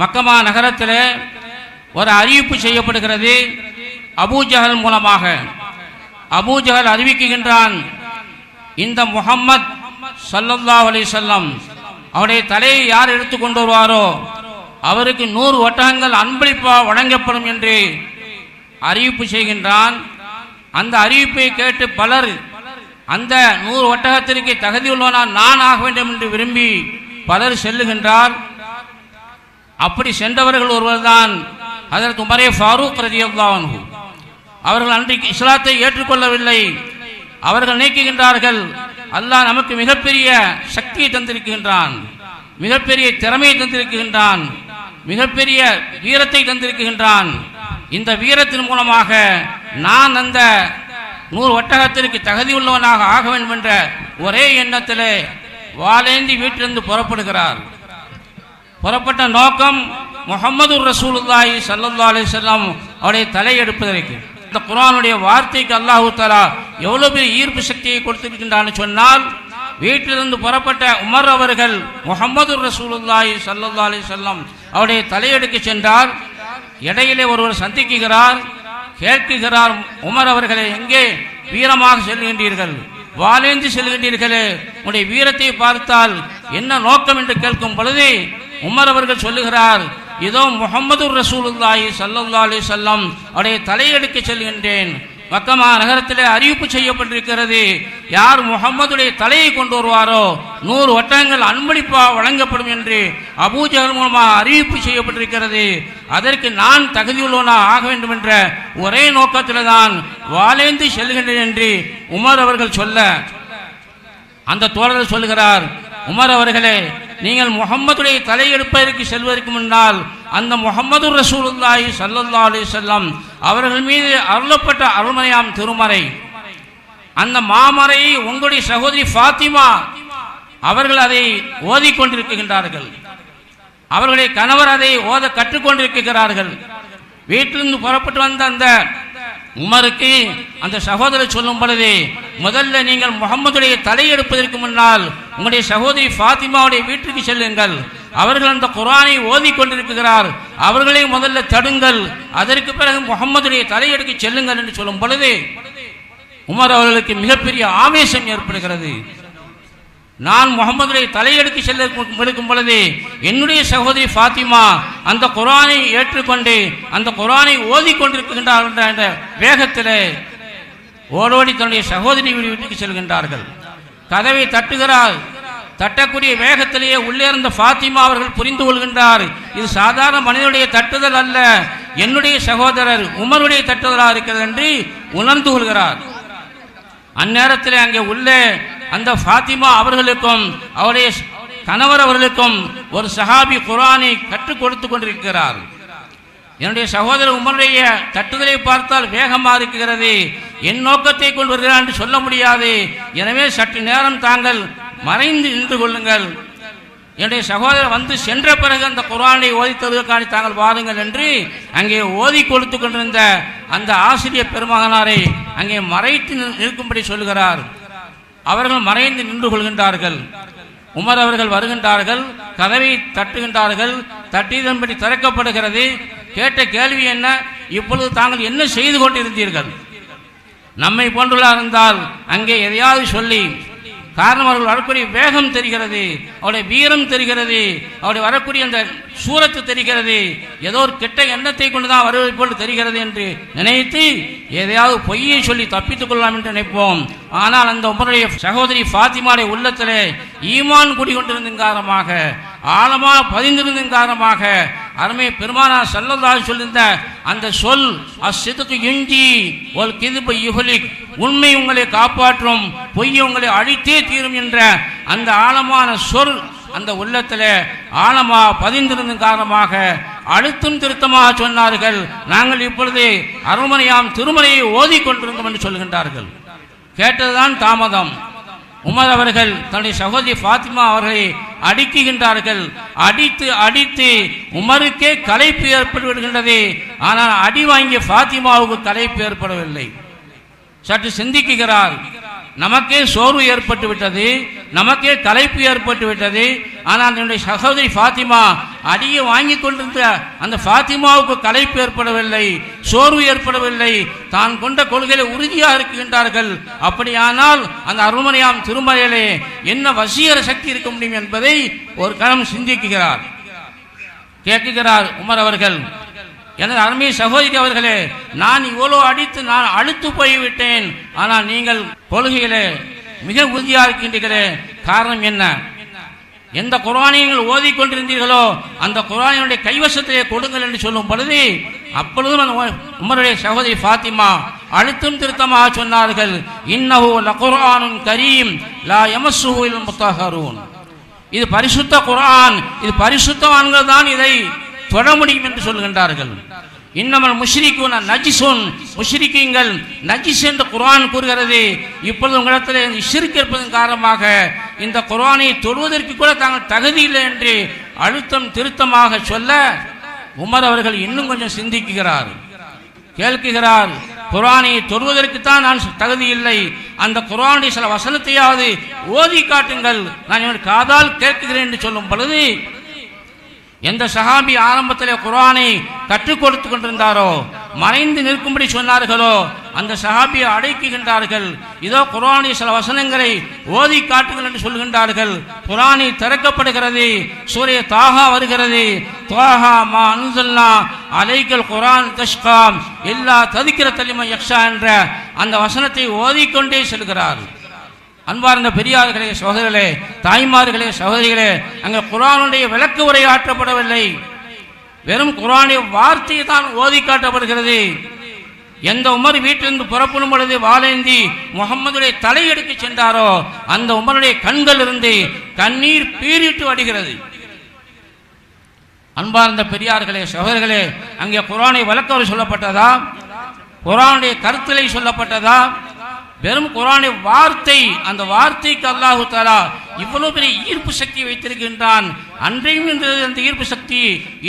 மக்கமா நகரத்தில் ஒரு அறிவிப்பு செய்யப்படுகிறது. அபூஜஹல் மூலமாக அபூஜஹல் அறிவிக்கின்றான், இந்த முஹம்மத் ஸல்லல்லாஹு அலைஹி வஸல்லம் அவருடைய தலையை யார் எடுத்து கொண்டு வருவாரோ அவருக்கு 100 ஒட்டகங்கள் அன்பளிப்பா வழங்கப்படும் என்று அறிவிப்பு செய்கின்றான். அந்த அறிவிப்பை கேட்டு பலர் அந்த 100 ஒட்டகத்திற்கு தகுதியுள்ளவனா நான் ஆக வேண்டும் என்று விரும்பி பலர் செல்லுகின்றார். அப்படி சென்றவர்கள் ஒருவர்தான் ஹஜ்ரத் உமரே ஃபாரூக் ரலியல்லாஹு அன்ஹு. அவர்கள் அன்றைக்கு இஸ்லாத்தை ஏற்றுக்கொள்ளவில்லை. அவர்கள் நினைக்கின்றார்கள், அல்லாஹ் நமக்கு மிகப்பெரிய சக்தியை தந்திருக்கின்றான், மிகப்பெரிய திறமையை தந்திருக்கின்றான், மிகப்பெரிய வீரத்தை தந்திருக்கின்றான். இந்த வீரத்தின் மூலமாக நான் அந்த 100 ஒட்டகத்திற்கு தகுதியுள்ளவனாக ஆக வேண்டும் என்ற ஒரே எண்ணத்திலே வாளேந்தி வீட்டிலிருந்து புறப்படுகிறார். புறப்பட்ட நோக்கம் முஹம்மது ரசூலுல்லாஹி ஸல்லல்லாஹு அலைஹி வஸல்லம் அவருடைய தலை எடுப்பதற்கு. இந்த குர்ஆனுடைய வார்த்தைக்கு அல்லாஹ் தஆலா எவ்வளவு பெரிய ஈர்ப்பு சக்தியை கொடுத்திருக்கின்றான்னு சொன்னால், வீட்டிலிருந்து புறப்பட்ட உமர் அவர்கள் முஹம்மது ரசூலுல்லாஹி ஸல்லல்லாஹு அலைஹி வஸல்லம் அவருடைய தலையெடுக்க சென்றார். இடையிலே ஒருவர் சந்திக்கிறார், கேட்கிறார், உமர் அவர்களே எங்கே வீரமாக செல்கின்றீர்கள், வாளேந்தி செல்கின்றீர்களே, உடைய வீரத்தை பார்த்தால் என்ன நோக்கம் என்று கேட்கும் பொழுது உமர் அவர்கள் சொல்லுகிறார், இதோ முஹம்மது ரசூலுல்லாஹி ஸல்லல்லாஹு அலைஹி வஸல்லம் அவருடைய தலையெடுக்க செல்கின்றேன். மக்கமா நகரத்திலே அறிவிப்பு செய்யப்பட்டிருக்கிறது, யார் முஹம்மதுடைய தலையை கொண்டு வருவாரோ 100 ஒட்டகங்கள் அன்பளிப்பா வழங்கப்படும் என்று அபூஜஹல் மூலமாக அறிவிப்பு செய்யப்பட்டிருக்கிறது. அதற்கு நான் தகுதியுள்ளவனா ஆக வேண்டும் என்ற ஒரே நோக்கத்தில் தான் வாளேந்தி செல்கின்றேன் என்று உமர் அவர்கள் சொல்ல, அந்த தோழர் சொல்லுகிறார், உமர் அவர்களே நீங்கள் முஹம்மதுடைய தலை எடுப்பதற்கு செல்வதற்கு முன்னால் அந்த முஹம்மது ரசூலுல்லாஹி ஸல்லல்லாஹு அலைஹி வஸல்லம் அவர்கள் மீது அருளப்பட்ட அருள்மறையாம் திருமறை, அந்த மாமறையை உங்களுடைய சகோதரி ஃபாத்திமா அவர்கள் அதை ஓதிக்கொண்டிருக்கின்றார்கள், அவர்களுடைய கணவர் அதை ஓத கற்றுக்கொண்டிருக்கிறார்கள். வீட்டிலிருந்து புறப்பட்டு வந்த அந்த உமருக்கு அந்த சகோதரர் சொல்லும் பொழுது, முதல்ல நீங்கள் முஹம்மதுடைய தலை எடுப்பதற்கு முன்னால் உங்களுடைய சகோதரி ஃபாத்திமாவுடைய வீட்டுக்கு செல்லுங்கள், அவர்கள் அந்த குர்ஆனை ஓதிக்கொண்டிருக்கிறார், அவர்களை முதல்ல தடுங்கள், அதற்கு பிறகு முஹம்மதுடைய தலை எடுக்க செல்லுங்கள் என்று சொல்லும் பொழுது உமர் அவர்களுக்கு மிகப்பெரிய ஆவேசம் ஏற்படுகிறது. நான் முஹம்மதுடைய தலையெடுக்க செல்ல எடுக்கும் பொழுது என்னுடைய சகோதரி ஃபாத்திமா அந்த குர்ஆனை ஏற்றுக்கொண்டு அந்த குர்ஆனை ஓதிக்கொண்டிருக்கின்றார் என்ற வேகத்திலே ஓடோடி தன்னுடைய சகோதரி வீட்டுக்கு செல்கின்றார்கள். கதவை தட்டுகிறார். தட்டக்கூடிய வேகத்திலேயே உள்ளே இருந்த ஃபாத்திமா அவர்கள் புரிந்து கொள்கின்றார், இது சாதாரண மனிதனுடைய தட்டுதல் அல்ல, என்னுடைய சகோதரர் உமருடைய தட்டுதலாக இருக்கிறது என்று உணர்ந்து கொள்கிறார். அந்நேரத்தில் அங்கே உள்ளே அந்த ஃபாத்திமா அவர்களுக்கும் அவருடைய கணவர் அவர்களுக்கும் ஒரு சஹாபி குர்ஆனை கற்றுக் கொடுத்து கொண்டிருக்கிறார். என்னுடைய சகோதரர் உமருடைய தட்டுதலை பார்த்தால் வேகமாக இருக்கிறது, என் நோக்கத்தை கொண்டு வருகிறார் என்று சொல்ல முடியாது, எனவே சற்று நேரம் தாங்கள் மறைந்து நின்று கொள்ளுங்கள், என்னுடைய சகோதரர் வந்து சென்ற பிறகு அந்த குர்ஆனை ஓதித்ததற்கான தாங்கள் வாருங்கள் என்று அங்கே ஓதி கொடுத்து கொண்டிருந்த அந்த ஆசிரியர் பெருமகனாரை அங்கே மறைத்து நிற்கும்படி சொல்கிறார். அவர்கள் மறைந்து நின்று கொள்கின்றார்கள். உமர் அவர்கள் வருகின்றார்கள், கதவை தட்டுகின்றார்கள். தட்டியதன்படி திறக்கப்படுகிறது. கேட்ட கேள்வி என்ன, இப்பொழுது தாங்கள் என்ன செய்து கொண்டிருந்தீர்கள்? நம்மை போன்றுள்ளா இருந்தால் அங்கே எதையாவது சொல்லி, காரணம் அவர்கள் வரக்கூடிய வேகம் தெரிகிறது, அவருடைய வீரம் தெரிகிறது, அவருடைய வரக்கூடிய அந்த சூரத்து தெரிகிறது, ஏதோ ஒரு கெட்ட எண்ணத்தை கொண்டுதான் வருவதை போல் தெரிகிறது என்று நினைத்து எதையாவது பொய்யை சொல்லி தப்பித்துக் கொள்ளலாம் என்று நினைப்போம். ஆனால் அந்த உமருடைய சகோதரி ஃபாத்திமாவுடைய உள்ளத்திலே ஈமான் குடிகொண்டிருந்த காரணமாக, ஆழமாக பதிந்திருந்த காரணமாக அருமை பெருமானார் ஸல்லல்லாஹு அலைஹி சொல்லிருந்த அந்த சொல் அஸ்ஸித்கு யுஞ்சி வல் கிதுபு யுஹ்லிக், உண்மை உங்களை காப்பாற்றும், பொய் உங்களை அழித்தே தீரும் என்ற அந்த ஆழமான சொல் அந்த உள்ளத்தில் ஆழமாக பதிந்திருந்த காரணமாக அழுத்தம் திருத்தமாக சொன்னார்கள், நாங்கள் இப்பொழுது அருள்மறையாம் திருமறையை ஓதிக்கொண்டிருந்தோம் என்று சொல்கின்றார்கள். கேட்டதுதான் தாமதம். உமர் அவர்கள் தன்னுடைய சகோதரி ஃபாத்திமா அவர்களை அடிக்குகின்றார்கள். அடித்து அடித்து உமருக்கே களைப்பு ஏற்பட்டு விடுகின்றது. ஆனால் அடி வாங்கிய ஃபாத்திமாவுக்கு களைப்பு ஏற்படவில்லை. சற்று சிந்திக்கிறார், நமக்கே சோர்வு ஏற்பட்டு விட்டது, நமக்கே களைப்பு ஏற்பட்டு விட்டது, ஆனால் என்னுடைய சகோதரி ஃபாத்திமா அடியை வாங்கி கொண்டிருந்த அந்த ஃபாத்திமாவுக்கு களைப்பு ஏற்படவில்லை, சோர்வு ஏற்படவில்லை, தான் கொண்ட கொள்கையில உறுதியாக இருக்கின்றார்கள். அப்படியானால் அந்த அருள்மறையாம் திருமறையிலே என்ன வசீகர சக்தி இருக்க முடியும் என்பதை ஒரு கணம் சிந்திக்கிறார், கேட்கிறார் உமர் அவர்கள். எனது அருமை சகோதரி அவர்களே, நான் இவ்வளோ அடித்து நான் அழுத்து போய்விட்டேன், ஆனால் நீங்கள் கொள்கையிலே மிக உறுதியாக இருக்கின்றீர்களே, காரணம் என்ன? எந்த குர்ஆனை நீங்கள் ஓதிக்கொண்டிருந்தீர்களோ அந்த குர்ஆனுடைய கைவசத்திலே கொடுங்கள் என்று சொல்லும் பொழுது அப்பொழுதும் உமருடைய சகோதரி ஃபாத்திமா அழுத்தம் திருத்தமாக சொன்னார்கள், இன்னஹு லகுர்ஆனுன் கரீம் லா யமஸ்ஸுஹு இல்லல் முத்தஹ்ஹரூன். இது பரிசுத்த குர்ஆன், இது பரிசுத்தவான்கள் தான் இதை தொட முடியும் என்று சொல்கின்றார்கள். இன்னமல் முஷ்ரிகூன நஜிசுன், முஷ்ரிக்கீங்கள் நஜிஸ் என்று குர்ஆன் கூறுகிறது. இப்பொழுது உங்களிடத்தில் ஷிர்க் இருப்பதன் காரணமாக இந்த குர்ஆனை தொடுவதற்கு கூட தாங்கள் தகுதி இல்லை என்று அழுத்தம் திருத்தமாக சொல்ல உமர் அவர்கள் இன்னும் கொஞ்சம் சிந்திக்கிறார், கேட்கிறார், குர்ஆனை தொடுவதற்கு தான் நான் தகுதி இல்லை, அந்த குர்ஆனுடைய சில வசனத்தையாவது ஓதி காட்டுங்கள், நான் இவர் காதால் கேட்கிறேன் என்று சொல்லும் பொழுது எந்த சஹாபி ஆரம்பத்தில் குர்ஆனை கற்றுக் கொடுத்து கொண்டிருந்தாரோ, மறைந்து நிற்கும்படி சொன்னார்களோ, அந்த சஹாபியை அடைக்குகின்றார்கள். இதோ குர்ஆனுடைய சில வசனங்களை ஓதி காட்டுங்கள் என்று சொல்கின்றார்கள். குர்ஆனை திறக்கப்படுகிறது, சூரே தாஹா வருகிறது. தாஹா மா அன்ஸல்னா அலைக்கல் குர்ஆன் தஷ்கா இல்லா தذكرة லிமன் யக்ஷா என்ற அந்த வசனத்தை ஓதிக்கொண்டே செல்கிறார். அன்பார்ந்த பெரியார்களே, சகோதரர்களே, தாய்மார்களே, சகோதரிகளே, அங்கே குர்ஆனுடைய விளக்க உரை ஆற்றப்படவில்லை, வெறும் குர்ஆனுடைய வார்த்தை தான் ஓதி காட்டப்படுகிறது. எந்த உமர் வீட்டிலிருந்து புறப்படும் பொழுது வாளேந்தி முகம்மதுடைய தலை எடுக்க சென்றாரோ அந்த உமருடைய கண்கள் இருந்து கண்ணீர் பீரிட்டு வடிகிறது. அன்பார்ந்த பெரியார்களே, சகோதரர்களே, அங்கே குர்ஆனை விளக்க உரை சொல்லப்பட்டதா, குர்ஆனுடைய கருத்திலை சொல்லப்பட்டதா, வெறும் குர்ஆனுடைய வார்த்தை, அந்த வார்த்தைக்கு அல்லாஹு தஆலா இவ்வளவு பெரிய ஈர்ப்பு சக்தி வைத்திருக்கின்றான். அன்றையும் இருந்தது அந்த ஈர்ப்பு சக்தி,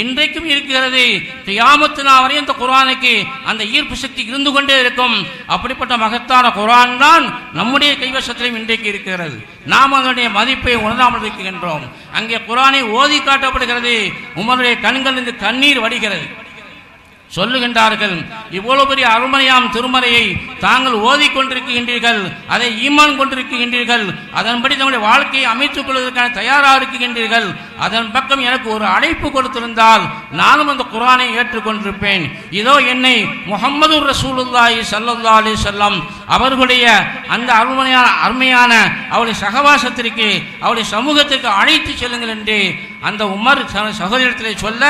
இன்றைக்கும் இருக்கிறது, கியாமத் நாள் வரை அந்த குர்ஆனுக்கு அந்த ஈர்ப்பு சக்தி இருந்து கொண்டே இருக்கும். அப்படிப்பட்ட மகத்தான குர்ஆன் தான் நம்முடைய கைவசத்திலும் இன்றைக்கு இருக்கிறது. நாம் அதனுடைய மதிப்பை உணராமல் இருக்கின்றோம். அங்கே குர்ஆனை ஓதி காட்டப்படுகிறது, உமருடைய கண்களிலிருந்து கண்ணீர் வடிகிறது. சொல்லுகின்றார்கள், இவ்வளவு பெரிய அருள்மறையாம் திருமறையை தாங்கள் ஓதிக்கொண்டிருக்கின்றீர்கள், அதை ஈமான் கொண்டிருக்கின்றீர்கள், அதன்படி தங்களுடைய வாழ்க்கையை அமைத்துக் கொள்வதற்கான தயாராக இருக்கின்றீர்கள். அதன் பக்கம் எனக்கு ஒரு அழைப்பு கொடுத்திருந்தால் நானும் அந்த குர்ஆனை ஏற்றுக்கொண்டிருப்பேன். இதோ என்னை முஹம்மது ரசூலுல்லாஹி ஸல்லல்லாஹு அலைஹி வஸல்லம் அவர்களுடைய அந்த அருமையான அவருடைய சகவாசத்திற்கு, அவருடைய சமூகத்திற்கு அழைத்து செல்லுங்கள் என்று அந்த உமர் சகோதரத்திலே சொல்ல,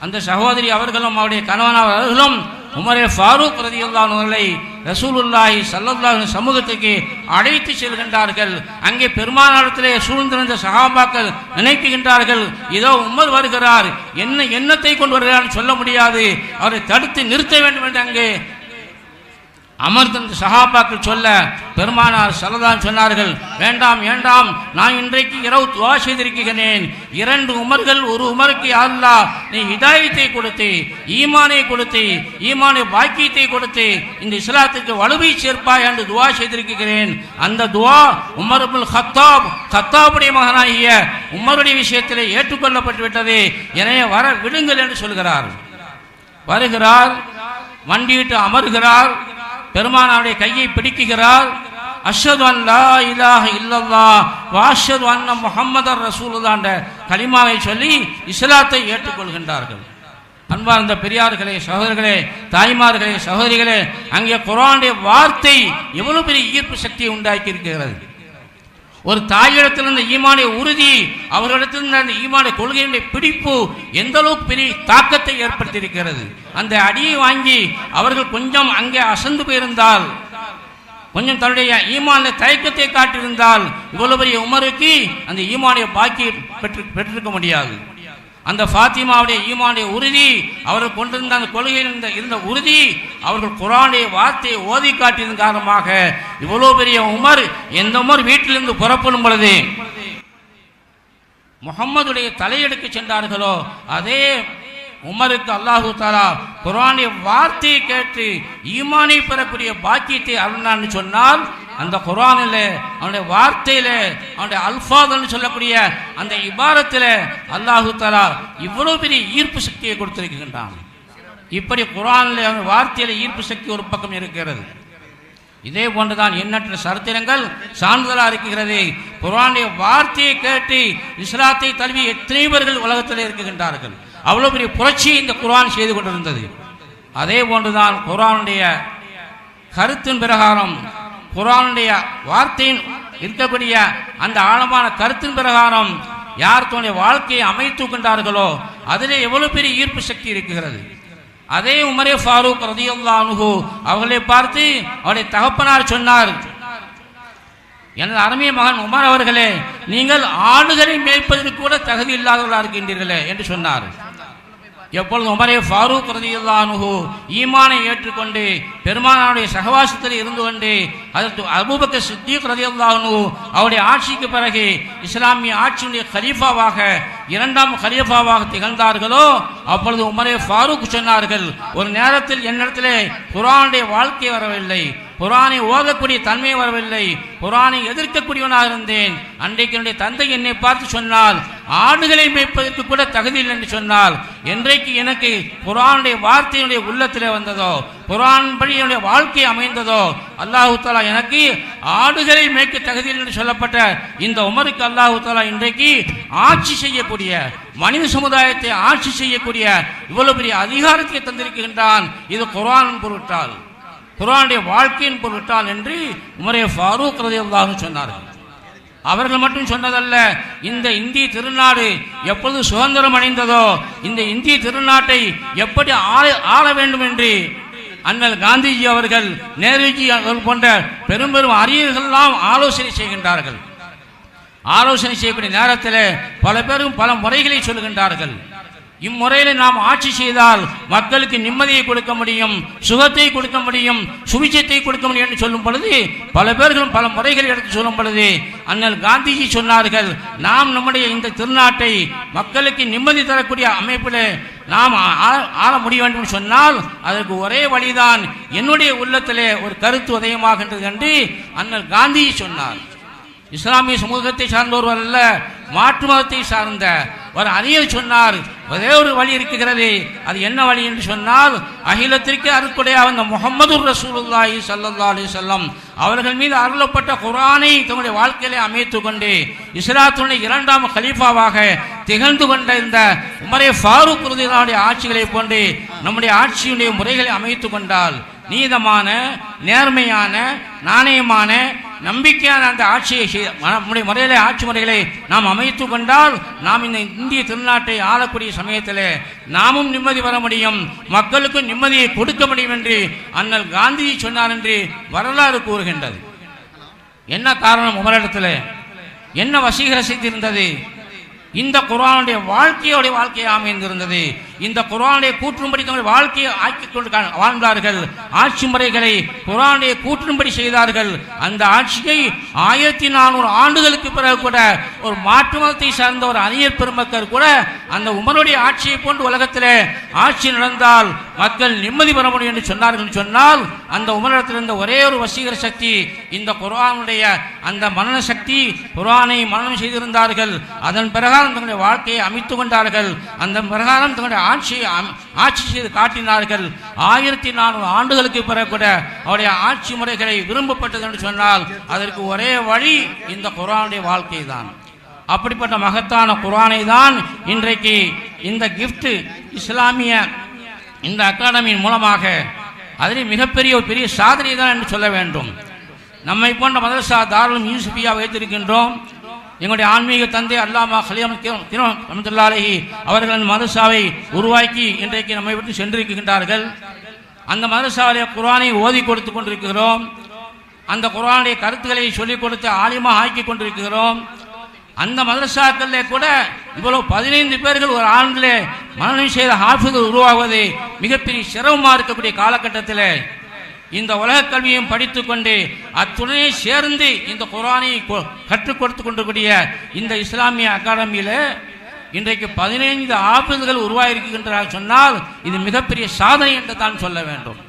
அந்த சகோதரி அவர்களும் அவருடைய கணவன் அவர்களும் உமரே ஃபாரூக் ரலியல்லாஹு அன்ஹு அவர்களை ரசூலுல்லாஹி ஸல்லல்லாஹு அலைஹி சமூகத்துக்கு அழைத்து செல்கின்றார்கள். அங்கே பெருமானாரிடத்திலே சூழ்ந்திருந்த சஹாபாக்கள் நினைக்கின்றார்கள், இதோ உமர் வருகிறார், என்ன எண்ணத்தை கொண்டு வருகிறார் சொல்ல முடியாது, அவரை தடுத்து நிறுத்த வேண்டும் என்று அங்கே அமர்ந்த சஹாபாக்கள் சொல்ல பெருமானார் ஸல்லல்லாஹு சொன்னார்கள், வேண்டாம் வேண்டாம், நான் இன்றைக்கு இரவு துஆ செய்திருக்கிறேன், 2 உமர்கள், ஒரு உமருக்கு யா அல்லாஹ் நீ ஹிதாயத்தை கொடுத்து, ஈமானை கொடுத்து, ஈமானை பாக்கியத்தை கொடுத்து இந்த இஸ்லாத்துக்கு வலுவை சேர்ப்பாய் என்று துஆ செய்திருக்கிறேன். அந்த துஆ உமர் இப்னு கத்தாபுடைய மகனாகிய உமருடைய விஷயத்திலே ஏற்றுக்கொள்ளப்பட்டு விட்டது, எனவே வர விடுங்கள் என்று சொல்கிறார். வருகிறார், மண்டியிட்டு அமர்கிறார், பெருமானாருடைய கையை பிடிக்குகிறார். அஷ்ஹது அன் லா இலாஹ இல்லல்லாஹ் வ அஷ்ஹது அன்ன முஹம்மதர் ரசூலுல்லாஹ் என்ற கலிமாவை சொல்லி இஸ்லாத்தை ஏற்றுக்கொள்கின்றார்கள். அன்பார்ந்த பெரியார்களே, சகோதரர்களே, தாய்மார்களே, சகோதரிகளே, அங்கே குர்ஆனுடைய வார்த்தை எவ்வளவு பெரிய ஈர்ப்பு சக்தியை உண்டாக்கி இருக்கிறது. ஒரு தாயிடத்திலிருந்த ஈமானிய உறுதி, அவர்களிடத்திலிருந்த அந்த ஈமானிய கொள்கையினுடைய பிடிப்பு எந்த அளவுக்கு பெரிய தாக்கத்தை ஏற்படுத்தியிருக்கிறது. அந்த அடியை வாங்கி அவர்கள் கொஞ்சம் அங்கே அசந்து போயிருந்தால், கொஞ்சம் தன்னுடைய ஈமானிய தயக்கத்தை காட்டியிருந்தால், இவ்வளவு பெரிய உமருக்கு அந்த ஈமானிய பாக்கி பெற்றிருக்க முடியாது. அந்த ஃபாத்திமாவுடைய ஈமானுடைய உறுதி, அவர்கள் கொண்டிருந்த அந்த கொள்கையில் இருந்த உறுதி, அவர்கள் குர்ஆனுடைய வார்த்தையை ஓதி காட்டியதன் காரணமாக இவ்வளவு பெரிய உமர், எந்த உமர் வீட்டிலிருந்து புறப்படும் பொழுது முஹம்மதுடைய தலையெடுக்க சென்றார்களோ அதே உமருக்கு அல்லாஹு தஆலா குர்ஆனுடைய வார்த்தையை கேட்டு ஈமானை பெறக்கூடிய பாக்கியத்தை அருளினான்னு சொன்னால் அந்த குர்ஆனிலே அவனுடைய வார்த்தையிலே அவனுடைய அல்ஃபாதுன்னு சொல்லக்கூடிய அந்த இபாரத்திலே அல்லாஹு தஆலா இவ்வளவு பெரிய ஈர்ப்பு சக்தியை கொடுத்திருக்கின்றான். இப்படி குர்ஆனிலே அவன் வார்த்தையிலே ஈர்ப்பு சக்தி ஒரு பக்கம் இருக்கிறது. இதே போன்றுதான் எண்ணற்ற சரித்திரங்கள் சான்றிதழாக இருக்கிறது. குர்ஆனுடைய வார்த்தையை கேட்டு இஸ்லாத்தை தழுவி எத்தனை பேர்கள் உலகத்தில் இருக்கின்றார்கள். அவ்வளவு பெரிய புரட்சியை இந்த குர்ஆன் செய்து கொண்டிருந்தது. அதே போன்றுதான் குர்ஆனுடைய கருத்தின் பிரகாரம், குர்ஆனுடைய வார்த்தையின் இருக்கக்கூடிய அந்த ஆழமான கருத்தின் பிரகாரம் யார் தன்னுடைய வாழ்க்கையை அமைத்துக் கொண்டார்களோ அதிலே எவ்வளவு பெரிய ஈர்ப்பு சக்தி இருக்கிறது. அதே உமரே ஃபாரூக் ரலியல்லாஹு அன்ஹு அவர்களை பார்த்து அவருடைய தகப்பனார் சொன்னார், எனது அருமைய மகன் உமர் அவர்களே, நீங்கள் ஆடுகளை மேய்ப்பதற்கு கூட தகுதி இல்லாதவர்களாக இருக்கின்றீர்களே என்று சொன்னார். எப்பொழுது உமரே ஃபாரூக் ரலியல்லாஹு அன்ஹு ஈமானை ஏற்றுக்கொண்டு பெருமானாருடைய சகவாசத்தில் இருந்து கொண்டு அதற்கு அபூபக்கர் சித்தீக் ரலியல்லாஹு அன்ஹு அவருடைய ஆட்சிக்கு பிறகு இஸ்லாமிய ஆட்சியுடைய கலீஃபாவாக இரண்டாம் கலீஃபாவாக திகழ்ந்தார்களோ அப்பொழுது உமரே ஃபாரூக் சொன்னார்கள், ஒரு நேரத்தில் என்னிடத்திலே குர்ஆனுடைய வாழ்க்கை வரவில்லை, குர்ஆனை ஓதக்கூடிய தன்மை வரவில்லை, குர்ஆனை எதிர்க்கக்கூடியவனாக இருந்தேன். அன்றைக்கு என்னுடைய தந்தை என்னை பார்த்து சொன்னால் ஆடுகளை மேய்ப்பதற்கு கூட தகுதி இல்லை என்று சொன்னால், என்றைக்கு எனக்கு குர்ஆனுடைய வார்த்தையுடைய உள்ளத்திலே வந்ததோ, குர்ஆன் படி என்னுடைய வாழ்க்கை அமைந்ததோ, அல்லாஹு தஆலா எனக்கு ஆடுகளை மேய்க்க தகுதி இல்லை என்று சொல்லப்பட்ட இந்த உமருக்கு அல்லாஹு தஆலா இன்றைக்கு ஆட்சி செய்யக்கூடிய, மனித சமுதாயத்தை ஆட்சி செய்யக்கூடிய இவ்வளவு பெரிய அதிகாரத்தை தந்திருக்கின்றான். இது குர்ஆன் பொருட்டால், குர்ஆனுடைய வாழ்க்கையின் பொருட்டால் என்று உமரே ஃபாரூக் ரலியல்லாஹு அன்ஹு சொன்னார்கள். அவர்கள் மட்டும் சொன்னதல்ல, இந்த இந்திய திருநாடு எப்பொழுது சுதந்திரம் அடைந்ததோ இந்த இந்திய திருநாட்டை எப்படி ஆள வேண்டும் என்று அண்ணல் காந்திஜி அவர்கள், நேருஜி அவர்கள் போன்ற பெரும் பெரும் அறிஞர்களெல்லாம் ஆலோசனை செய்கின்றார்கள். ஆலோசனை செய்யக்கூடிய நேரத்தில் பல பேரும் பல முறைகளை சொல்கின்றார்கள். இம்முறையில் நாம் ஆட்சி செய்தால் மக்களுக்கு நிம்மதியை கொடுக்க முடியும், சுகத்தை கொடுக்க முடியும், சுபிட்சத்தை கொடுக்க முடியும் என்று சொல்லும் பொழுது பல பேர்களும் பல முறைகளை எடுத்து சொல்லும் பொழுது அண்ணல் காந்திஜி சொன்னார்கள், நாம் நம்முடைய இந்த திருநாட்டை மக்களுக்கு நிம்மதி தரக்கூடிய அமைப்பில் நாம் ஆள முடிய வேண்டும் சொன்னால் அதற்கு ஒரே வழிதான் என்னுடைய உள்ளத்திலே ஒரு கருத்து உதயமாகின்றது என்று அண்ணல் காந்திஜி சொன்னார். இஸ்லாமிய சமூகத்தை சார்ந்தவர் அல்ல, மாற்று மதத்தை சார்ந்த ஒரு அறிஞர் சொன்னார், ஒரே ஒரு வழி இருக்கிறது. அது என்ன வழி என்று சொன்னால், அகிலத்திற்கு அருட்கொடையாக வந்த முஹம்மது ரசூலுல்லாஹி ஸல்லல்லாஹு அலைஹி வஸல்லம் அவர்கள் மீது அருளப்பட்ட குர்ஆனை தங்களுடைய வாழ்க்கையிலே அமைத்துக் கொண்டு இஸ்லாத்துடைய இரண்டாம் கலீஃபாவாக திகழ்ந்து கொண்ட இந்த உமரே ஃபாரூக் ரலியல்லாஹு ஆட்சிகளை போன்று நம்முடைய ஆட்சியுடைய முறைகளை அமைத்துக் கொண்டால், நீதமான, நேர்மையான, நாணயமான, நம்பிக்கையான அந்த ஆட்சியை நம்முடைய முறையிலே ஆட்சி முறைகளை நாம் அமைத்து கொண்டால் நாம் இந்த இந்திய திருநாட்டை ஆளக்கூடிய சமயத்தில் நாமும் நிம்மதி பெற முடியும், மக்களுக்கும் நிம்மதியை கொடுக்க முடியும் என்று அண்ணல் காந்திஜி சொன்னார் என்று வரலாறு கூறுகின்றது. என்ன காரணம்? உமரிடத்தில் என்ன வசீகர செய்தி இருந்தது? இந்த குர்ஆனுடைய வாழ்க்கையை அமைந்திருந்தது. இந்த குர்ஆனுடைய கூற்றும்படி தங்களுடைய வாழ்க்கையை ஆக்கிக் கொண்டு வாழ்ந்தார்கள். ஆட்சி முறைகளை குர்ஆனுடைய கூற்றும்படி செய்தார்கள். அந்த ஆட்சியை 1400 ஆண்டுகளுக்கு பிறகு கூட ஒரு மாற்று மதத்தை சார்ந்த ஒரு அறிஞர் பெருமக்கள் கூட அந்த உமருடைய ஆட்சியை போன்று உலகத்திலே ஆட்சி நடந்தால் மக்கள் நிம்மதி பெற முடியும் என்று சொன்னார்கள். சொன்னால் அந்த உமரிடத்தில் இருந்த ஒரே ஒரு வசீகர சக்தி இந்த குர்ஆனுடைய அந்த மனன சக்தி. குர்ஆனை மனனம் செய்திருந்தார்கள். அதன் பிரகாரம் தங்களுடைய வாழ்க்கையை அமைத்துக் கொண்டார்கள். அந்த பிரகாரம் தங்களுடைய ஆட்சி செய்து காட்டினார்கள். 1400 ஆண்டுகளுக்கு பிறகு கூட அவருடைய ஆட்சி முறைகளை விரும்பப்பட்டது என்று சொன்னால் அதற்கு ஒரே வழி இந்த குர்ஆனுடைய வாழ்க்கை தான். அப்படிப்பட்ட மகத்தான குர்ஆனை தான் இன்றைக்கு இந்த கிஃப்ட் இஸ்லாமிய இந்த அகாடமியின் மூலமாக அதில் மிகப்பெரிய ஒரு பெரிய சாதனை தான் என்று சொல்ல வேண்டும். நம்மை போன்ற மதரசா தாருல் யூசுஃபியா வைத்திருக்கின்றோம். எங்களுடைய ஆன்மீக தந்தை அல்லாமா கலியம் ரஹ்மத்துல்லாஹி அலைஹி அவர்கள் மதரசாவை உருவாக்கி இன்றைக்கு நம்மை விட்டு சென்றிருக்கின்றார்கள். அந்த மதரசாவிலே குர்ஆனை ஓதி கொடுத்து கொண்டிருக்கிறோம். அந்த குர்ஆனுடைய கருத்துக்களை சொல்லிக் கொடுத்து ஆலிமா ஆக்கி கொண்டிருக்கிறோம். அந்த மதரசாக்களிலே கூட இவ்வளவு 15 பேர்கள் ஒரு ஆண்டிலே மனனம் செய்த ஹாஃபிஸ் உருவாகுவது மிகப்பெரிய சிரமமாக இருக்கக்கூடிய காலகட்டத்தில் இந்த உலக கல்வியையும் படித்துக் கொண்டு அத்துடனே சேர்ந்து இந்த குர்ஆனை கற்றுக் கொடுத்து கொண்டிருக்கூடிய இந்த இஸ்லாமிய அகாடமியில் இன்றைக்கு 15 ஆஃபீஸ்கள் உருவாகியிருக்கின்றன சொன்னால் இது மிகப்பெரிய சாதனை என்று தான் சொல்ல வேண்டும்.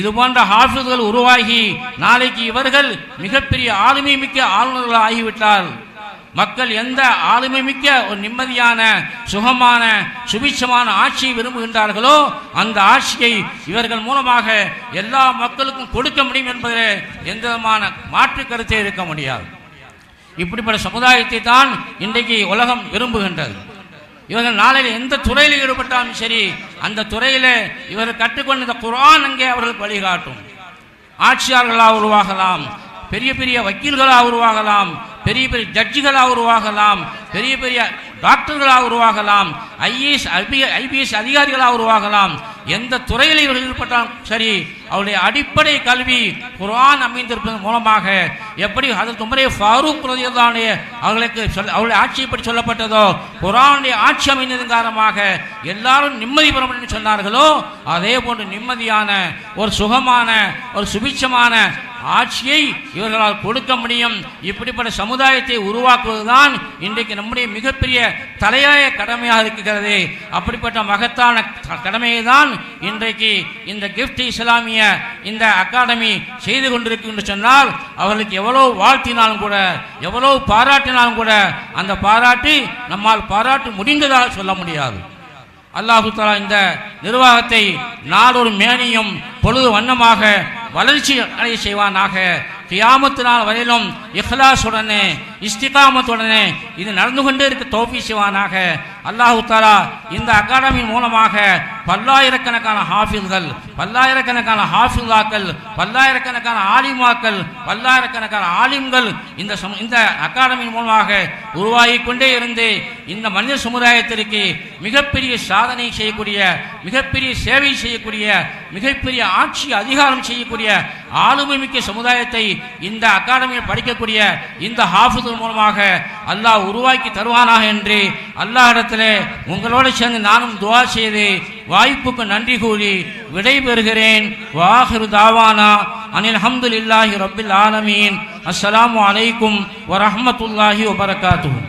இது போன்ற ஹாஃபிஸ்கள் உருவாகி நாளைக்கு இவர்கள் மிகப்பெரிய ஆளுமை மிக்க ஆளுநர்கள் ஆகிவிட்டால் மக்கள் எந்த ஆளுமை மிக்க ஒரு நிம்மதியான சுகமான சுபிட்சமான ஆட்சியை விரும்புகின்றார்களோ அந்த ஆட்சியை இவர்கள் மூலமாக எல்லா மக்களுக்கும் கொடுக்க முடியும் என்பதில் எந்த விதமான மாற்று கருத்தே இருக்க முடியாது. இப்படிப்பட்ட சமுதாயத்தை தான் இன்றைக்கு உலகம் விரும்புகின்றது. இவர்கள் நாளையில் எந்த துறையில் ஈடுபட்டாலும் சரி அந்த துறையில் இவர்கள் கற்றுக்கொண்ட இந்த குர்ஆன் அங்கே அவர்களுக்கு வழிகாட்டும். ஆட்சியாளர்களாக உருவாகலாம், பெரிய பெரிய வக்கீல்களாக உருவாகலாம், பெரிய பெரிய ஜட்ஜிகளாக உருவாகலாம், பெரிய பெரிய டாக்டர்களாக உருவாகலாம், ஐபிஎஸ் அதிகாரிகளாக உருவாகலாம். எந்த துறையில் இவர்கள் ஈடுபட்டாலும் சரி அவருடைய அடிப்படை கல்வி குர்ஆன் அமைந்திருப்பதன் மூலமாக எப்படி ஹஜ்ரத் உமர் ஃபாரூக் ரலியல்லாஹு அன்ஹு அவர்களுக்கு அவருடைய ஆட்சியை பற்றி சொல்லப்பட்டதோ குர்ஆனுடைய ஆட்சி அமைந்ததன் காரணமாக எல்லாரும் நிம்மதி பெற முடியும் என்று சொன்னார்களோ அதே போன்று நிம்மதியான ஒரு சுகமான ஒரு சுபிட்சமான ஆட்சியை இவர்களால் கொடுக்க முடியும். இப்படிப்பட்ட சமுதாயத்தை உருவாக்குவதுதான் இன்றைக்கு நம்முடைய மிகப்பெரிய தலையாய கடமையாக இருக்கிறது. அப்படிப்பட்ட மகத்தான கடமையை தான் இன்றைக்கு இந்த கிஃப்ட் இஸ்லாமிய இந்த அகாடமி செய்து கொண்டிருக்கு என்று சொன்னால் அவர்களுக்கு எவ்வளவு வாழ்த்தினாலும் கூட எவ்வளவு பாராட்டினாலும் கூட அந்த பாராட்டு நம்மால் பாராட்டு முடிந்ததாக சொல்ல முடியாது. அல்லாஹு தஆலா இந்த நிர்வாகத்தை நாடொரு மேனியும் பொழுது வண்ணமாக வளர்ச்சி அடைய செய்வானாக. கியாமத்து நாள் வரையிலும் இஹ்லாஸுடனே இஸ்திகாமத்துடனே இது நடந்து கொண்டே இருக்க தௌஃபீக் செய்வானாக. அல்லாஹு தஆலா இந்த அகாடமி மூலமாக பல்லாயிரக்கணக்கான ஹாஃபிஸ்கள், பல்லாயிரக்கணக்கான ஹாஃபிஸாக்கள், பல்லாயிரக்கணக்கான ஆலிமாக்கள், பல்லாயிரக்கணக்கான ஆலிம்கள் இந்த அகாடமி மூலமாக உருவாகி கொண்டே இருந்து இந்த மனித சமுதாயத்திற்கு மிகப்பெரிய சாதனை செய்யக்கூடிய, மிகப்பெரிய சேவை செய்யக்கூடிய, மிகப்பெரிய ஆட்சி அதிகாரம் செய்யக்கூடிய ஆளுமை மிக்க சமுதாயத்தை இந்த அகாடமியில் படிக்கக்கூடிய இந்த ஹாஃபிஸ்கள் மூலமாக அல்லாஹ் உருவாக்கி தருவானாக என்று அல்லாஹ்விடத்திலே உங்களோடு சேர்ந்து நானும் துஆ செய்து வாய்ப்புக்கு நன்றி கூறி விடைபெறுகிறேன். வாஹிரு தாவானா அனில் ஹம்துலில்லாஹி ரப்பில் ஆலமீன். அஸ்ஸலாமு அலைக்கும் வரஹ்மத்துல்லாஹி வபரகாத்துஹு.